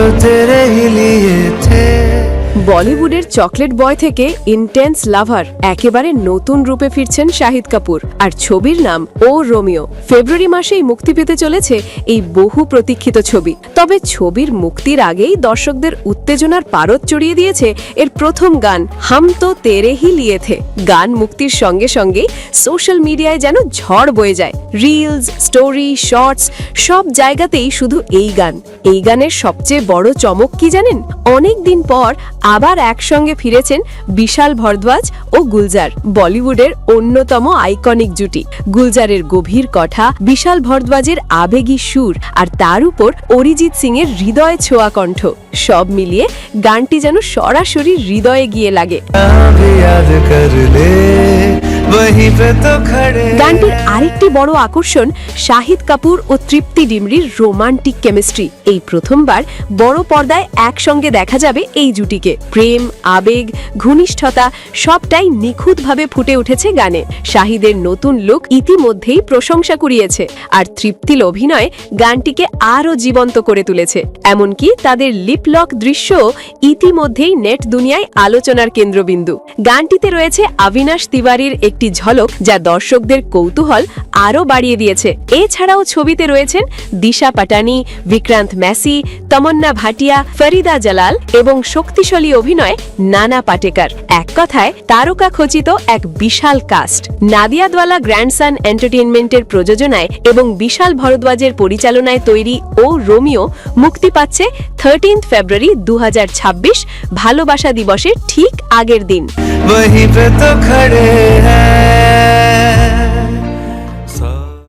तो तेरे ही लिए थे। বলিউডের চকলেট বয় থেকে ইন্টেন্স লাভার একেবারে নতুন রূপে ফিরছেন শাহিদ কাপুর, আর ছবির নাম ও রোমিও। ফেব্রুয়ারি মাসেই মুক্তি পেতে চলেছে এই বহু প্রতীক্ষিত ছবি। তবে ছবির মুক্তির আগেই দর্শকদের উত্তেজনার পারদ চড়িয়ে দিয়েছে এর প্রথম গান হাম তো তেরে হি লিয়ে থে। গান মুক্তির সঙ্গে সঙ্গেই সোশ্যাল মিডিয়ায় যেন ঝড় বয়ে যায়। রিলস, স্টোরি, শর্টস সব জায়গাতেই শুধু এই গান। এই গানের সবচেয়ে বড় চমক কি জানেন? অনেক দিন পর আবার একসঙ্গে ফিরেছেন বিশাল ভরদ্বাজ ও গুলজার, বলিউডের অন্যতম আইকনিক জুটি। গুলজারের গভীর কথা, বিশাল ভরদ্বাজের আবেগী সুর, আর তার উপর অরিজিৎ সিং এর হৃদয় ছোঁয়া কণ্ঠ, সব মিলিয়ে গানটি যেন সরাসরি হৃদয়ে গিয়ে লাগে। গানটির আরেকটি বড় আকর্ষণ শাহিদ কাপুর ও তৃপ্তি ডিমরির রোমান্টিক কেমিস্ট্রি। এই প্রথমবার বড় পর্দায় একসঙ্গে দেখা যাবে এই জুটিকে। প্রেম, আবেগ, ঘনিষ্ঠতা সবটাই নিখুঁতভাবে ফুটে উঠেছে গানে। শাহিদের নতুন লুক ইতিমধ্যেই প্রশংসা কুড়িয়েছে, আর তৃপ্তির অভিনয় গানটিকে আরও জীবন্ত করে তুলেছে। এমনকি তাদের লিপলক দৃশ্য ইতিমধ্যেই নেট দুনিয়ায় আলোচনার কেন্দ্রবিন্দু। গানটিতে রয়েছে অবিনাশ তিওয়ারির একটি ঝলক, যা দর্শকদের কৌতূহল আরও বাড়িয়ে দিয়েছে। এছাড়াও ছবিতে রয়েছেন দিশা পাটানি, বিক্রান্ত ম্যাসি, তমন্না ভাটিয়া, ফরিদা জালাল এবং শক্তিশালী অভিনয় নানা পাটেকার। এক কথায় তারকা খচিত এক বিশাল কাস্ট। নাদিয়াদওয়ালা গ্র্যান্ডসান এন্টারটেইনমেন্টের প্রযোজনায় এবং বিশাল ভরদ্বাজের পরিচালনায় তৈরি ও রোমিও মুক্তি পাচ্ছে 13 ফেব্রুয়ারি 2026, ভালোবাসা দিবসের ঠিক আগের দিন। वहीं पे तो खड़े हैं।